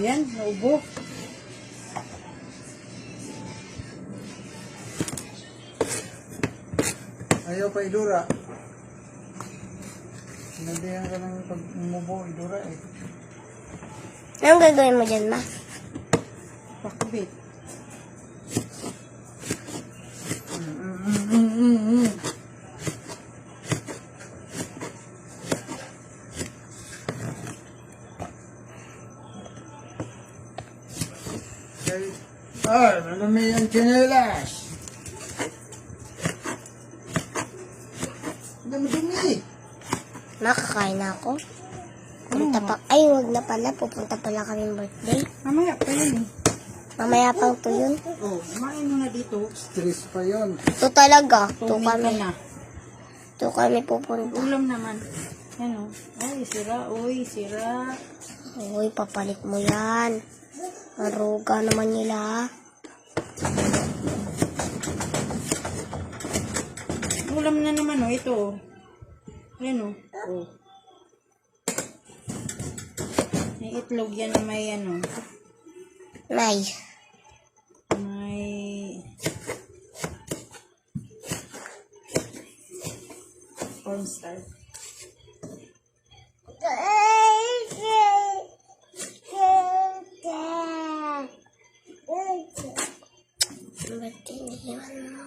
yan, naubo. Ayaw pa idura. Sinabihan ka ng pag umubo, idura eh. Anong gagawin mo dyan, ma? Pakabit. Ay, malami ang tsinelas. Dumi-dumi. Nakakain na ako. Punta pa. Ay, wag na pala. Pupunta pala kaming birthday. Mamaya pa yun eh. Mamaya pang to yun. Oh, kumain mo na dito. Stress pa yun. Ito talaga. Ito Tumig ka kami. na. Ito kami pupunta. Ulam naman. Ano? Ay, sira. Uy, sira. Uy, papalit mo yan. Aruga naman nila. Ulam na naman, oh. Ito, oh. Ayan, oh. Oh. May itlog yan na may, ano, Nay. may cornstarch. Ba't iniwan mo?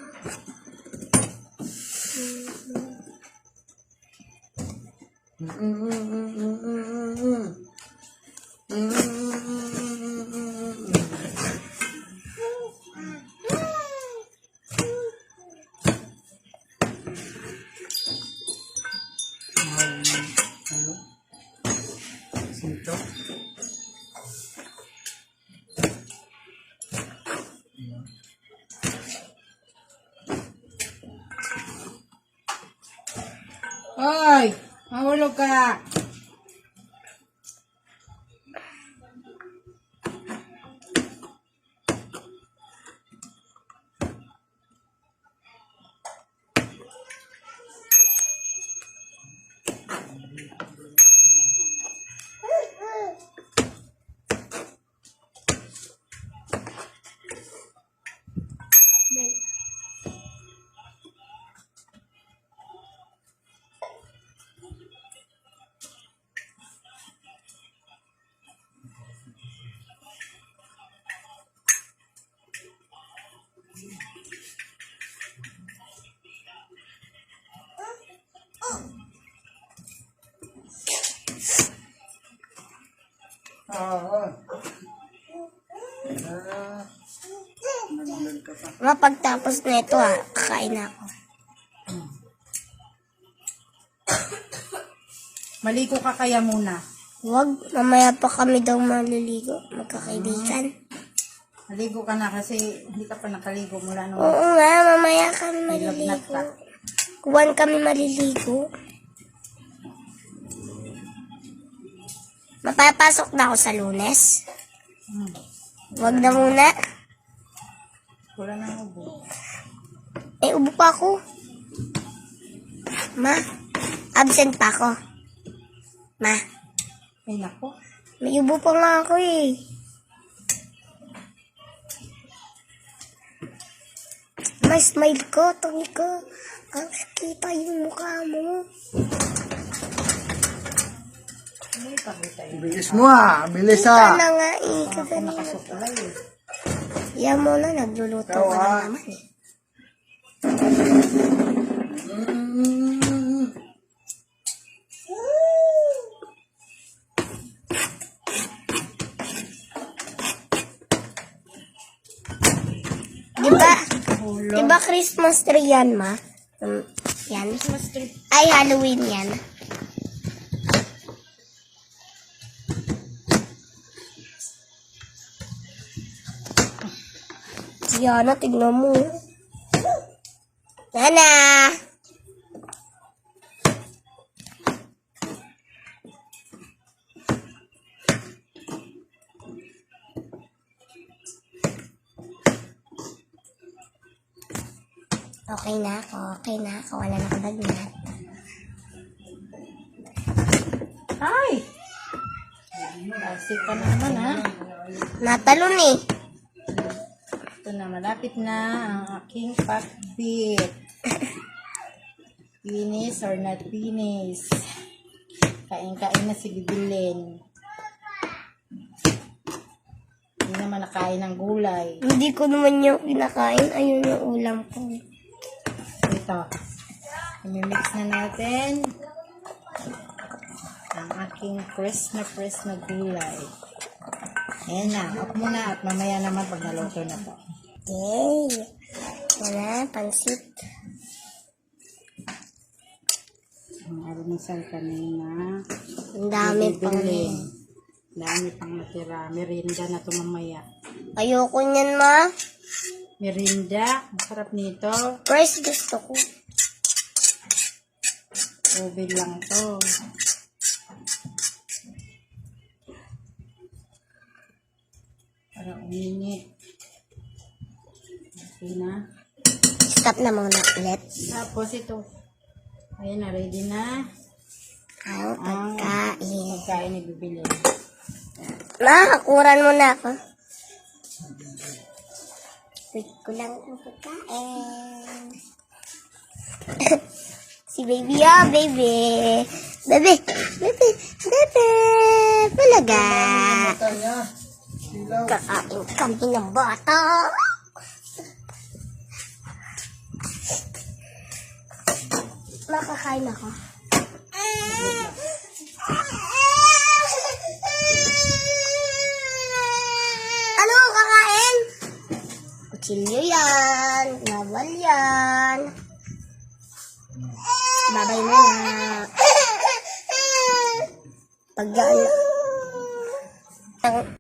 Ano? Sinto? Ay! Mahulog ka! Naglag ka pa. Mapagtapos na ito kakain na ako. Maligo ka kaya muna. Wag, mamaya pa kami daw maliligo. Magkakaibigan. Maligo ka na kasi hindi ka pa nakaligo mula nung Oo nga, mamaya kami nilagnat maliligo. ka. Kuwan kami maliligo. Mapapasok na ako sa Lunes. Wag na muna. Wala nang ubo. Eh, ubo pa ako. Ma, absent pa ako. Ma, Ay nako. may ubo pa nga ako eh. May smile ko, tangi ko. Ang kita yung mukha mo. May pakita yun. Bilis mo bilis Kita na nga eh. Ako nakasuklay eh. Yan mo na, nagluluto Ikaw, ka na naman eh. Diba Christmas tree yan, ma? Yan. Christmas tree. Ay, Halloween yan. Yana, tignan mo. Yana! Okay na ako, okay na ako. Wala na kadagnat. Ay! Asik ka naman ha. Natalon eh. Ito na, malapit na ang aking pakbit. Finish or not finish? Kain-kain na si Bibilin. Hindi naman nakain ng gulay. Hindi ko naman yung kinakain. Ayun yung ulam ko. Ito. I-mix na natin ang aking fresh na gulay. Ayan na. Off muna at mamaya naman pag naluto na to. Yay! Wala, pansit. Ang arumisal kanina. Ang dami pang Bibilin. Dami pang natira. Merinda na to mamaya. Ayoko niyan, ma. Merinda. Masarap nito. First gusto ko. Ube lang to. Para umini. Okay na. Stop na muna ulit. Tapos ito. Ayan na. Ready na. Ang pagkain. Pagkain ni Bibilin. Nakakuran mo na ako. Wait ko lang ang pagkain. Si baby, oh, baby. Baby, baby, baby. Palaga. Kaya, silaw. Kakain kami ng bata. Makakain ako. Ano kakain? Kutsilyo yan. Lawal yan. Babay mo na. Pag